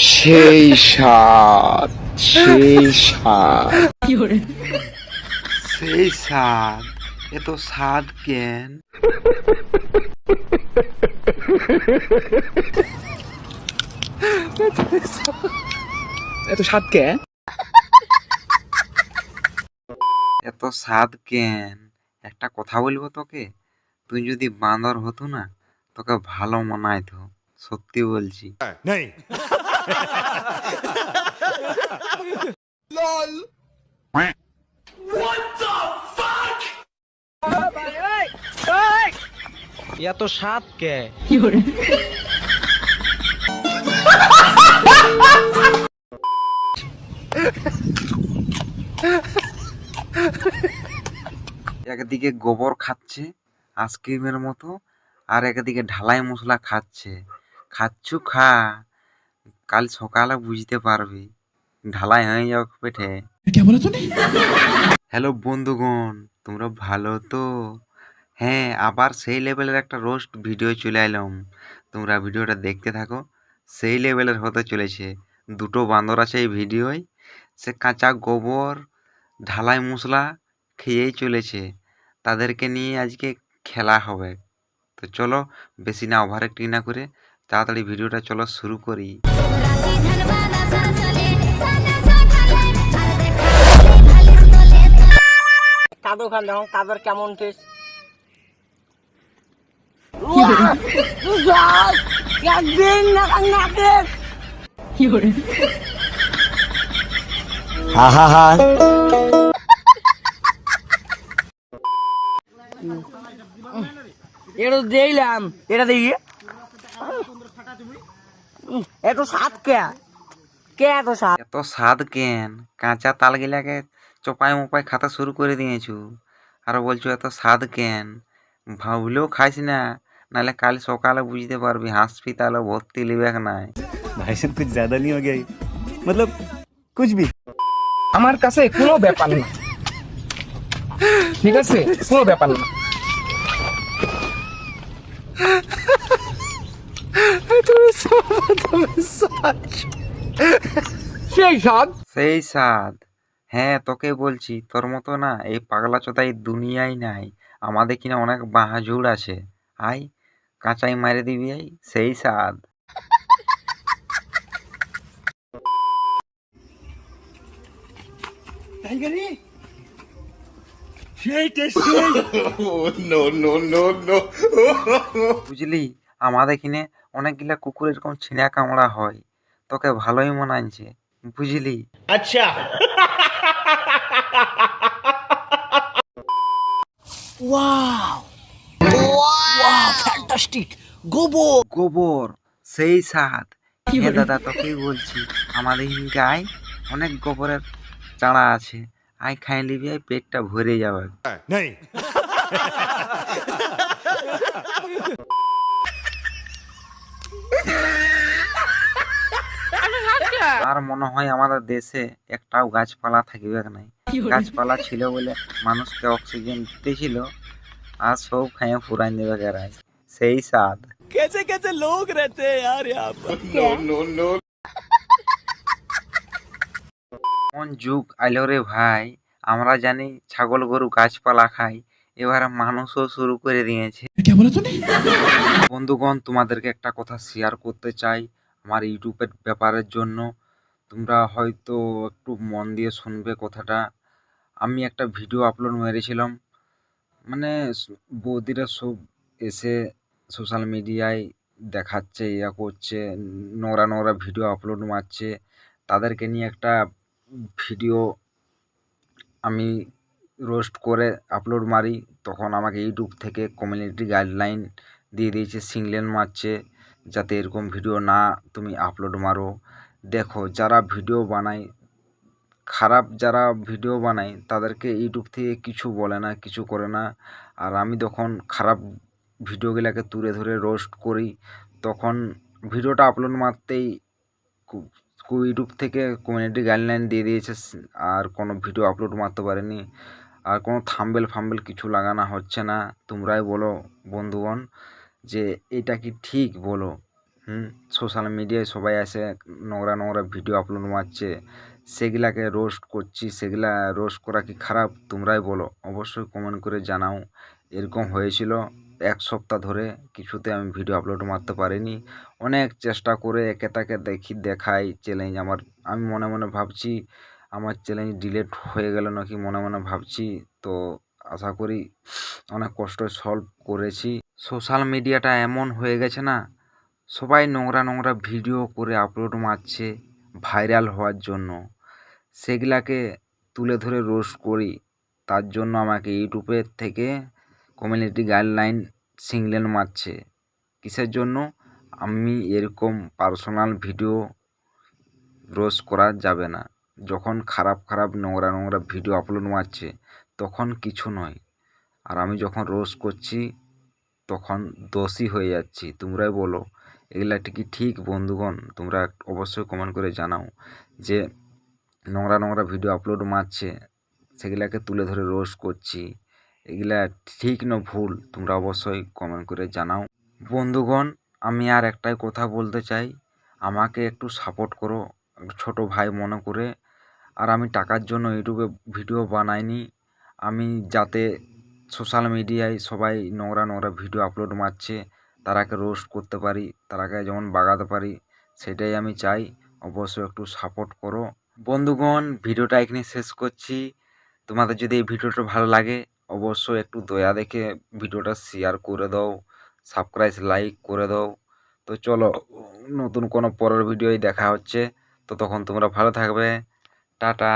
সেই স্বাদ, সেই স্বাদ, সেই স্বাদ। এত স্বাদ কেন? এত স্বাদ কে? এত স্বাদ কেন? একটা কথা বলবো তোকে, তুই যদি বাঁদর হতো না তোকে ভালো মানাইতো, সত্যি বলছি। এত স্বাদ কে? একদিকে গোবর খাচ্ছে আইসক্রিমের মতো, আর একদিকে ঢালাই মশলা খাচ্ছে। খাচ্ছু খা, কাল সকালে বুঝতে পারবি, ঢালাই হয়ে যাও পেটে। হ্যালো বন্ধুগণ, তোমরা ভালো তো? হ্যাঁ, আবার সেই লেভেলের একটা রোস্ট ভিডিও চলে এলাম। তোমরা ভিডিওটা দেখতে থাকো, সেই লেভেলের হতে চলেছে। দুটো বান্দর আছে এই ভিডিওয়, সে কাঁচা গোবর ঢালাই মশলা খেয়েই চলেছে। তাদেরকে নিয়ে আজকে খেলা হবে। তো চলো, বেশি না ওভার অ্যাক্টিং না করে তাড়াতাড়ি ভিডিওটা চলো শুরু করি। কাদো খালে কাদর কেমন টেস্ট? একদিন নাকে এটা দিলাম, এটা দেখি এত স্বাদ কে? কে এত স্বাদ? এত স্বাদ কেন? কাঁচা তাল গিলাকে চোপাই মোপাই খাতা শুরু করে দিয়েছু, আর বলছো এত স্বাদ কেন? ভাবলেও খাইস না, নাহলে কাল সকালে বুঝতে পারবি হাসপাতালে ভর্তি লিবেক নাই। भाई साहब कुछ ज्यादा नहीं हो गया ये? मतलब कुछ भी। আমার কাছে কোনো ব্যাপার না, ঠিক আছে? কোনো ব্যাপার না। সেই স্বাদ। সেই স্বাদ। হ্যাঁ, তোকে বলছি, তোর মতো না এই পাগলা চোদা এই দুনিয়ায় নাই। আমাদের কিনা অনেক বাহাজুর আছে। আই, কাঁচাই মারি দিবি, আই সেই স্বাদ। বুঝলি, আমাদের এখানে অনেকগুলা কুকুর এরকম ছিঁড়া কামড়া হয়, তোকে ভালোই মানাইছে, বুঝলি? ফ্যান্টাস্টিক গোবর। গোবর, সেই স্বাদ। হ্যাঁ দাদা, তোকেই বলছি, আমাদের এখানকে আয়, অনেক গোবরের চারা আছে, আয় খাই নিবি, আয় পেটটা ভরে যাবে। আর মনে হয় আমাদের দেশে একটাও গাছপালা থাকবে নাই। গাছপালা ছিল বলে মানুষকে অক্সিজেন দিতেছিল, আর সব খাইয়ে ফুরাই দেবে গেরায়, সেই স্বাদ। कैसे कैसे लोग रहते हैं यार यहाँ पर। কোন যুগ আইলো রে ভাই! আমরা জানি ছাগল গরু গাছপালা খাই, এবারে মানুষও শুরু করে দিয়েছে। বন্ধুগণ, তোমাদেরকে একটা কথা শেয়ার করতে চাই আমার ইউটিউবের ব্যাপারের জন্য। তোমরা হয়তো একটু মন দিয়ে শুনবে কথাটা। আমি একটা ভিডিও আপলোড মেরেছিলাম, মানে বৌদিরা সব এসে সোশ্যাল মিডিয়ায় দেখাচ্ছে, ইয়া করছে, নোংরা নোংরা ভিডিও আপলোড মারছে। তাদেরকে নিয়ে একটা ভিডিও আমি রোস্ট করে আপলোড মারি, তখন আমাকে ইউটিউব থেকে কমিউনিটি গাইডলাইন দিয়ে দিয়েছে, সিগন্যাল মারছে যাতে এরকম ভিডিও না তুমি আপলোড মারো। দেখো, যারা ভিডিও বানায়, খারাপ যারা ভিডিও বানায় তাদেরকে ইউটিউব থেকে কিছু বলে না, কিছু করে না। আর আমি যখন খারাপ ভিডিওগুলোকে তুলে ধরে রোস্ট করি, তখন ভিডিওটা আপলোড মারতেই ইউটিউব থেকে কমিউনিটি গাইডলাইন দিয়ে দিয়েছে, আর কোনো ভিডিও আপলোড মারতে পারেনি, আর কোনো থাম্বনেল ফাম্বেল কিছু লাগানো হচ্ছে না। তোমরাই বলো বন্ধুগণ, যে এটা কি ঠিক বলো? সোশ্যাল মিডিয়ায় সবাই এসে নোংরা নোংরা ভিডিও আপলোড মারছে, সেগুলাকে রোস্ট করছি। সেগুলা রোস্ট করা কি খারাপ? তোমরাই বলো, অবশ্যই কমেন্ট করে জানাও। এরকম হয়েছিল 1 সপ্তাহ ধরে কিছুতে আমি ভিডিও আপলোড মারতে পারিনি। অনেক চেষ্টা করে একে তাকে দেখাই চ্যালেঞ্জ আমার। আমি মনে মনে ভাবছি আমার চ্যালেঞ্জ ডিলিট হয়ে গেল নাকি, মনে মনে ভাবছি। তো আশা করি অনেক কষ্ট সলভ করেছি। সোশ্যাল মিডিয়াটা এমন হয়ে গেছে না, সবাই নোংরা নোংরা ভিডিও করে আপলোড মারছে ভাইরাল হওয়ার জন্য। সেগুলাকে তুলে ধরে রোস্ট করি, তার জন্য আমাকে ইউটিউবের থেকে কমিউনিটি গাইডলাইন সিগন্যাল মারছে। কিসের জন্য? আমি এরকম পার্সোনাল ভিডিও রোস্ট করা যাবে না। যখন খারাপ খারাপ নোংরা নোংরা ভিডিও আপলোড মারছে তখন কিছু নয়, আর আমি যখন রোস্ট করছি তখন দোষী হয়ে যাচ্ছি। তোমরাই বলো এগুলা কি ঠিক বন্ধুগণ? তোমরা অবশ্যই কমেন্ট করে জানাও যে নোংরা নোংরা ভিডিও আপলোড মারছে, সেগুলাকে তুলে ধরে রোস্ট করছি, এগুলা ঠিক না ভুল? তোমরা অবশ্যই কমেন্ট করে জানাও। বন্ধুগণ, আমি আর একটাই কথা বলতে চাই, আমাকে একটু সাপোর্ট করো ছোট ভাই মনে করে। আর আমি টাকার জন্য ইউটিউবে ভিডিও বানাইনি, আমি যাতে সোশ্যাল মিডিয়ায় সবাই নোংরা নোংরা ভিডিও আপলোড মারছে তারাকে রোস্ট করতে পারি, তারাকে যেমন বাগাতে পারি, সেটাই আমি চাই। অবশ্যই একটু সাপোর্ট করো। বন্ধুগণ, ভিডিওটা এখানে শেষ করছি। তোমাদের যদি এই ভিডিওটা ভালো লাগে অবশ্যই একটু দয়া দেখে ভিডিওটা শেয়ার করে দাও, সাবস্ক্রাইব লাইক করে দাও। তো চলো, নতুন কোনো পরের ভিডিওয় দেখা হচ্ছে। তো তখন তোমরা ভালো থাকবে। টাটা।